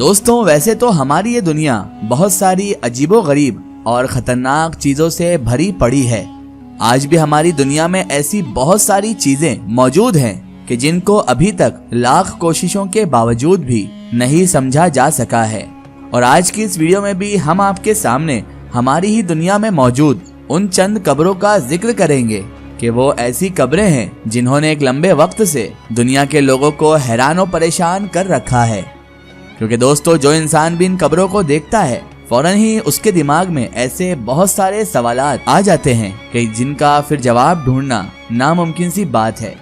दोस्तों, वैसे तो हमारी ये दुनिया बहुत सारी अजीबोगरीब और खतरनाक चीजों से भरी पड़ी है। आज भी हमारी दुनिया में ऐसी बहुत सारी चीजें मौजूद हैं कि जिनको अभी तक लाख कोशिशों के बावजूद भी नहीं समझा जा सका है। और आज की इस वीडियो में भी हम आपके सामने हमारी ही दुनिया में मौजूद उन चंद कब्रों का जिक्र करेंगे कि वो ऐसी कब्रें हैं जिन्होंने एक लंबे वक्त से दुनिया के लोगों को हैरान और परेशान कर रखा है। क्योंकि दोस्तों, जो इंसान भी इन कब्रों को देखता है फौरन ही उसके दिमाग में ऐसे बहुत सारे सवालात आ जाते हैं कि जिनका फिर जवाब ढूंढना नामुमकिन सी बात है।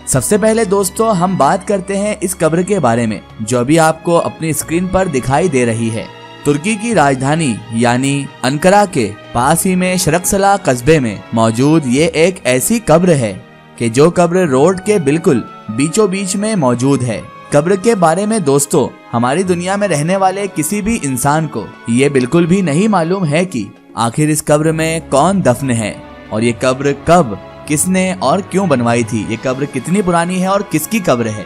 सबसे पहले दोस्तों, हम बात करते हैं इस कब्र के बारे में जो अभी आपको अपनी स्क्रीन पर दिखाई दे रही है। तुर्की की राजधानी यानी अंकारा के पास ही में शरकसला कस्बे में मौजूद ये एक ऐसी कब्र है कि जो कब्र रोड के बिल्कुल बीचों बीच में मौजूद है। कब्र के बारे में दोस्तों, हमारी दुनिया में रहने वाले किसी भी इंसान को ये बिल्कुल भी नहीं मालूम है कि आखिर इस कब्र में कौन दफन है और ये कब्र कब, किसने और क्यों बनवाई थी, ये कब्र कितनी पुरानी है और किसकी कब्र है,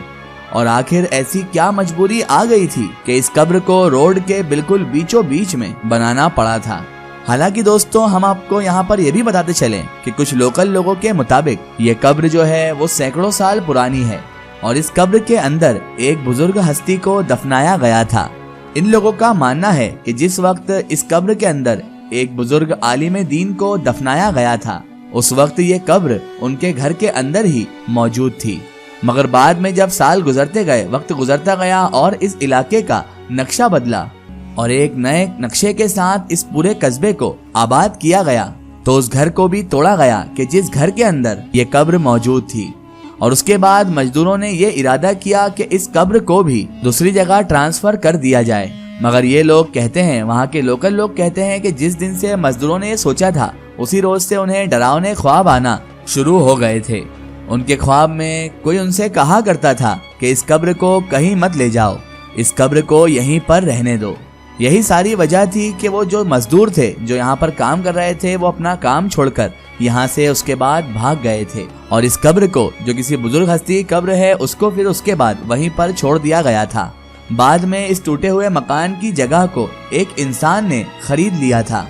और आखिर ऐसी क्या मजबूरी आ गई थी कि इस कब्र को रोड के बिल्कुल बीचों बीच में बनाना पड़ा था। हालांकि दोस्तों, हम आपको यहाँ पर यह भी बताते चलें कि कुछ लोकल लोगों के मुताबिक ये कब्र जो है वो सैकड़ों साल पुरानी है और इस कब्र के अंदर एक बुजुर्ग हस्ती को दफनाया गया था। इन लोगों का मानना है कि जिस वक्त इस कब्र के अंदर एक बुजुर्ग आलिम दीन को दफनाया गया था, उस वक्त ये कब्र उनके घर के अंदर ही मौजूद थी। मगर बाद में जब साल गुजरते गए, वक्त गुजरता गया और इस इलाके का नक्शा बदला और एक नए नक्शे के साथ इस पूरे कस्बे को आबाद किया गया, तो उस घर को भी तोड़ा गया कि जिस घर के अंदर ये कब्र मौजूद थी। और उसके बाद मजदूरों ने ये इरादा किया कि इस कब्र को भी दूसरी जगह ट्रांसफर कर दिया जाए। मगर ये लोग कहते हैं, वहाँ के लोकल लोग कहते हैं कि जिस दिन से मजदूरों ने ये सोचा था, उसी रोज से उन्हें डरावने ख्वाब आना शुरू हो गए थे। उनके ख्वाब में कोई उनसे कहा करता था कि इस कब्र को कहीं मत ले जाओ, इस कब्र को यहीं पर रहने दो। यही सारी वजह थी कि वो जो मजदूर थे जो यहाँ पर काम कर रहे थे, वो अपना काम छोड़कर यहाँ से उसके बाद भाग गए थे और इस कब्र को, जो किसी बुजुर्ग हस्ती की कब्र है, उसको फिर उसके बाद वहीं पर छोड़ दिया गया था। बाद में इस टूटे हुए मकान की जगह को एक इंसान ने खरीद लिया था,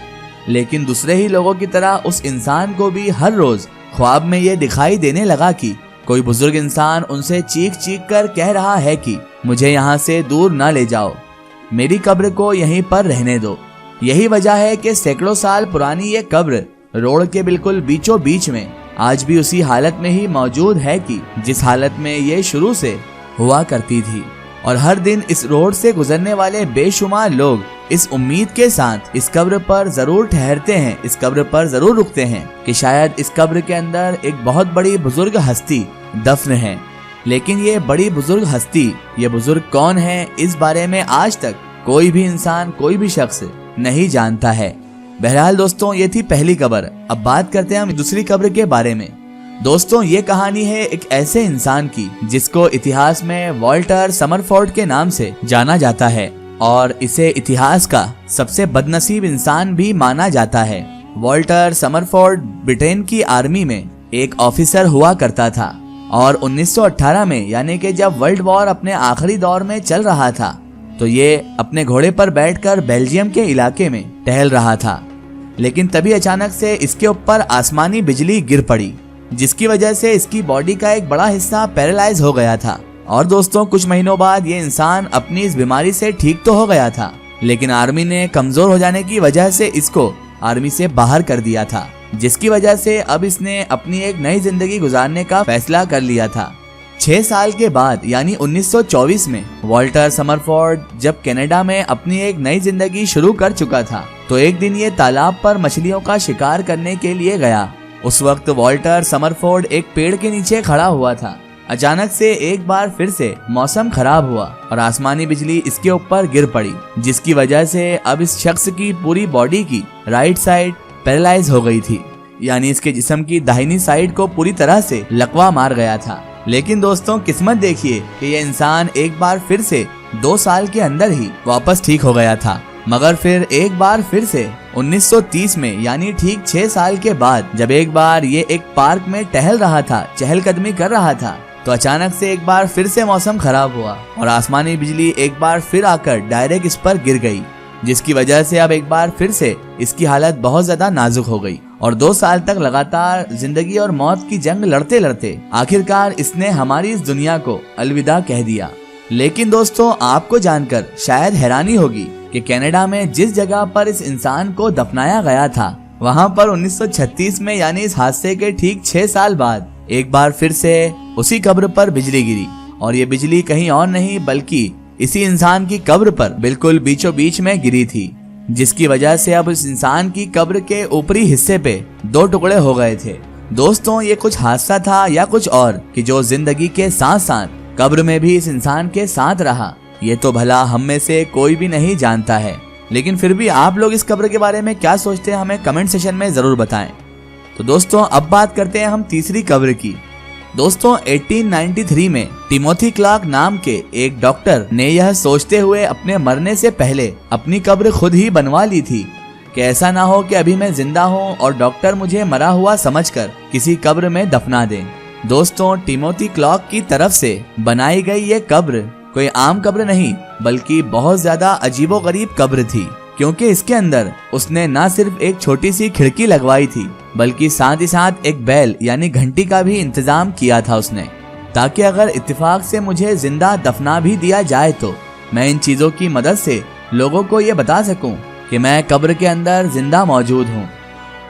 लेकिन दूसरे ही लोगों की तरह उस इंसान को भी हर रोज ख्वाब में ये दिखाई देने लगा कि कोई बुजुर्ग इंसान उनसे चीख चीख कर कह रहा है कि मुझे यहाँ से दूर न ले जाओ, मेरी कब्र को यहीं पर रहने दो। यही वजह है कि सैकड़ों साल पुरानी ये कब्र रोड के बिल्कुल बीचों बीच में आज भी उसी हालत में ही मौजूद है कि जिस हालत में ये शुरू से हुआ करती थी। और हर दिन इस रोड से गुजरने वाले बेशुमार लोग इस उम्मीद के साथ इस कब्र पर जरूर ठहरते हैं, इस कब्र पर जरूर रुकते हैं कि शायद इस कब्र के अंदर एक बहुत बड़ी बुजुर्ग हस्ती दफन है। लेकिन ये बड़ी बुजुर्ग हस्ती, ये बुजुर्ग कौन है, इस बारे में आज तक कोई भी इंसान, कोई भी शख्स नहीं जानता है। बहरहाल दोस्तों, ये थी पहली कब्र। अब बात करते हैं हम दूसरी कब्र के बारे में। दोस्तों, ये कहानी है एक ऐसे इंसान की जिसको इतिहास में वॉल्टर समरफोर्ड के नाम से जाना जाता है और इसे इतिहास का सबसे बदनसीब इंसान भी माना जाता है। वॉल्टर समरफोर्ड ब्रिटेन की आर्मी में एक ऑफिसर हुआ करता था और 1918 में, यानी कि जब वर्ल्ड वॉर अपने आखिरी दौर में चल रहा था, तो ये अपने घोड़े पर बैठकर बेल्जियम के इलाके में टहल रहा था। लेकिन तभी अचानक से इसके ऊपर आसमानी बिजली गिर पड़ी, जिसकी वजह से इसकी बॉडी का एक बड़ा हिस्सा पैरालाइज हो गया था। और दोस्तों, कुछ महीनों बाद ये इंसान अपनी इस बीमारी से ठीक तो हो गया था, लेकिन आर्मी ने कमजोर हो जाने की वजह से इसको आर्मी से बाहर कर दिया था, जिसकी वजह से अब इसने अपनी एक नई जिंदगी गुजारने का फैसला कर लिया था। 6 साल के बाद यानी 1924 में वॉल्टर समरफोर्ड जब कनाडा में अपनी एक नई जिंदगी शुरू कर चुका था, तो एक दिन ये तालाब पर मछलियों का शिकार करने के लिए गया। उस वक्त वॉल्टर समरफोर्ड एक पेड़ के नीचे खड़ा हुआ था। अचानक से एक बार फिर से मौसम खराब हुआ और आसमानी बिजली इसके ऊपर गिर पड़ी, जिसकी वजह से अब इस शख्स की पूरी बॉडी की राइट साइड पैरालाइज हो गई थी, यानी इसके जिस्म की दाहिनी साइड को पूरी तरह से लकवा मार गया था। लेकिन दोस्तों, किस्मत देखिए कि ये इंसान एक बार फिर से 2 साल के अंदर ही वापस ठीक हो गया था। मगर फिर एक बार फिर से 1930 में, यानी ठीक 6 साल के बाद, जब एक बार ये एक पार्क में टहल रहा था, चहलकदमी कर रहा था, तो अचानक से एक बार फिर से मौसम खराब हुआ और आसमानी बिजली एक बार फिर आकर डायरेक्ट इस पर गिर गई, जिसकी वजह से अब एक बार फिर से इसकी हालत बहुत ज्यादा नाजुक हो गई। और 2 साल तक लगातार जिंदगी और मौत की जंग लड़ते लड़ते आखिरकार इसने हमारी इस दुनिया को अलविदा कह दिया। लेकिन दोस्तों, आपको जानकर शायद हैरानी होगी कि कनाडा में जिस जगह पर इस इंसान को दफनाया गया था, वहाँ पर 1936 में यानी इस हादसे के ठीक 6 साल बाद एक बार फिर से उसी कब्र पर बिजली गिरी। और ये बिजली कहीं और नहीं बल्कि इसी इंसान की कब्र पर बिल्कुल बीचों बीच में गिरी थी, जिसकी वजह से अब इस इंसान की कब्र के ऊपरी हिस्से पे 2 टुकड़े हो गए थे। दोस्तों, ये कुछ हादसा था या कुछ और कि जो जिंदगी के साथ साथ कब्र में भी इस इंसान के साथ रहा, ये तो भला हम में से कोई भी नहीं जानता है। लेकिन फिर भी आप लोग इस कब्र के बारे में क्या सोचते हैं, हमें कमेंट सेशन में जरूर बताएं। तो दोस्तों, अब बात करते हैं हम तीसरी कब्र की। दोस्तों, 1893 में टिमोथी क्लार्क नाम के एक डॉक्टर ने यह सोचते हुए अपने मरने से पहले अपनी कब्र खुद ही बनवा ली थी कि ऐसा ना हो कि अभी मैं जिंदा हूँ और डॉक्टर मुझे मरा हुआ समझकर किसी कब्र में दफना दें। दोस्तों, टिमोथी क्लार्क की तरफ से बनाई गई ये कब्र कोई आम कब्र नहीं बल्कि बहुत ज्यादा अजीबोगरीब कब्र थी, क्योंकि इसके अंदर उसने न सिर्फ एक छोटी सी खिड़की लगवाई थी बल्कि साथ ही साथ एक बैल यानी घंटी का भी इंतजाम किया था उसने, ताकि अगर इत्तेफाक से मुझे जिंदा दफना भी दिया जाए तो मैं इन चीजों की मदद से लोगों को ये बता सकूं कि मैं कब्र के अंदर जिंदा मौजूद हूँ।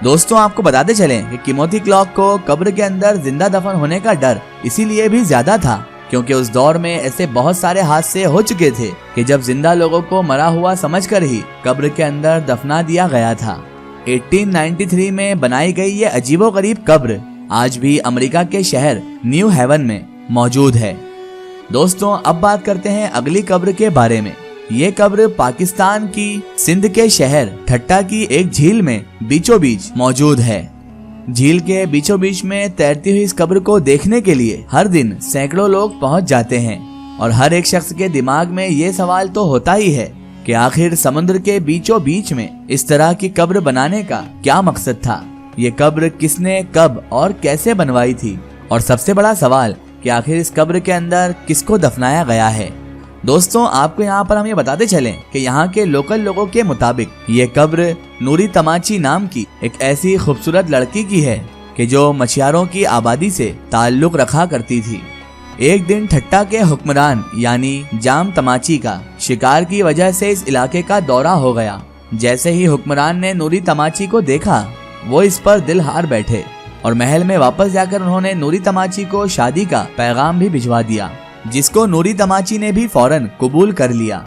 दोस्तों, आपको बताते चलें कि टिमोथी क्लार्क को कब्र के अंदर जिंदा दफन होने का डर इसीलिए भी ज्यादा था क्योंकि उस दौर में ऐसे बहुत सारे हादसे हो चुके थे कि जब जिंदा लोगों को मरा हुआ समझकर ही कब्र के अंदर दफना दिया गया था। 1893 में बनाई गई ये अजीबोगरीब कब्र आज भी अमेरिका के शहर न्यू हेवन में मौजूद है। दोस्तों, अब बात करते हैं अगली कब्र के बारे में। ये कब्र पाकिस्तान की सिंध के शहर ठट्टा की एक झील में बीचों बीच मौजूद है। झील के बीचों बीच में तैरती हुई इस कब्र को देखने के लिए हर दिन सैकड़ों लोग पहुंच जाते हैं और हर एक शख्स के दिमाग में ये सवाल तो होता ही है कि आखिर समुद्र के बीचों बीच में इस तरह की कब्र बनाने का क्या मकसद था। ये कब्र किसने, कब और कैसे बनवाई थी, और सबसे बड़ा सवाल कि आखिर इस कब्र के अंदर किसको दफनाया गया है। दोस्तों, आपको यहाँ पर हम ये बताते चलें कि यहाँ के लोकल लोगों के मुताबिक ये कब्र नूरी तमाची नाम की एक ऐसी खूबसूरत लड़की की है कि जो मछुआरों की आबादी से ताल्लुक रखा करती थी। एक दिन ठट्टा के हुक्मरान यानी जाम तमाची का शिकार की वजह से इस इलाके का दौरा हो गया। जैसे ही हुक्मरान ने नूरी तमाची को देखा, वो इस पर दिल हार बैठे और महल में वापस जाकर उन्होंने नूरी तमाची को शादी का पैगाम भी भिजवा दिया, जिसको नूरी तमाची ने भी फौरन कबूल कर लिया।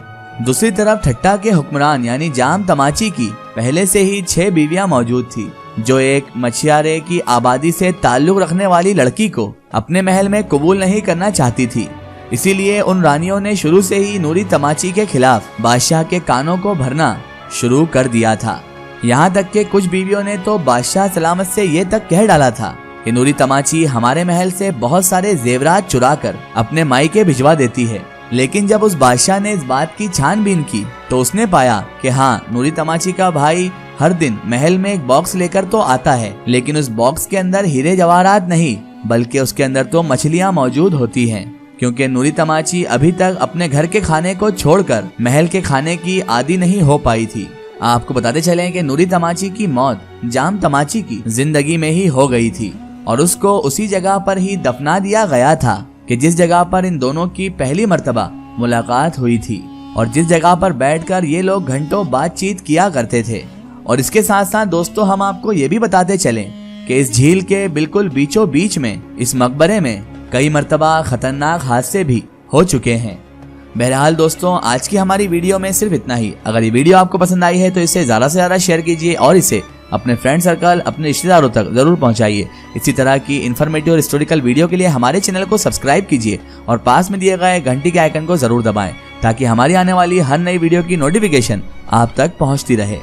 दूसरी तरफ ठट्टा के हुक्मरान यानी जाम तमाची की पहले से ही 6 बीवियां मौजूद थी, जो एक मछुआरे की आबादी से ताल्लुक रखने वाली लड़की को अपने महल में कबूल नहीं करना चाहती थी। इसीलिए उन रानियों ने शुरू से ही नूरी तमाची के खिलाफ बादशाह के कानों को भरना शुरू कर दिया था। यहाँ तक के कुछ बीवियों ने तो बादशाह सलामत से ये तक कह डाला था कि नूरी तमाची हमारे महल से बहुत सारे जेवरात चुरा कर अपने मायके भिजवा देती है। लेकिन जब उस बादशाह ने इस बात की छानबीन की तो उसने पाया कि हाँ, नूरी तमाची का भाई हर दिन महल में एक बॉक्स लेकर तो आता है, लेकिन उस बॉक्स के अंदर हीरे जवाहरात नहीं बल्कि उसके अंदर तो मछलियाँ मौजूद होती हैं, क्योंकि नूरी तमाची अभी तक अपने घर के खाने को छोड़कर महल के खाने की आदी नहीं हो पाई थी। आपको बताते चलें कि नूरी तमाची की मौत जाम तमाची की जिंदगी में ही हो गई थी और उसको उसी जगह पर ही दफना दिया गया था कि जिस जगह पर इन दोनों की पहली मर्तबा मुलाकात हुई थी और जिस जगह पर बैठकर ये लोग घंटों बातचीत किया करते थे। और इसके साथ साथ दोस्तों, हम आपको ये भी बताते चलें कि इस झील के बिल्कुल बीचों बीच में इस मकबरे में कई मर्तबा खतरनाक हादसे भी हो चुके हैं। बहरहाल दोस्तों, आज की हमारी वीडियो में सिर्फ इतना ही। अगर ये वीडियो आपको पसंद आई है तो इसे ज्यादा से ज्यादा शेयर कीजिए और इसे अपने फ्रेंड सर्कल, अपने रिश्तेदारों तक जरूर पहुंचाइए। इसी तरह की इन्फॉर्मेटिव और हिस्टोरिकल वीडियो के लिए हमारे चैनल को सब्सक्राइब कीजिए और पास में दिए गए घंटी के आइकन को जरूर दबाएं ताकि हमारी आने वाली हर नई वीडियो की नोटिफिकेशन आप तक पहुंचती रहे।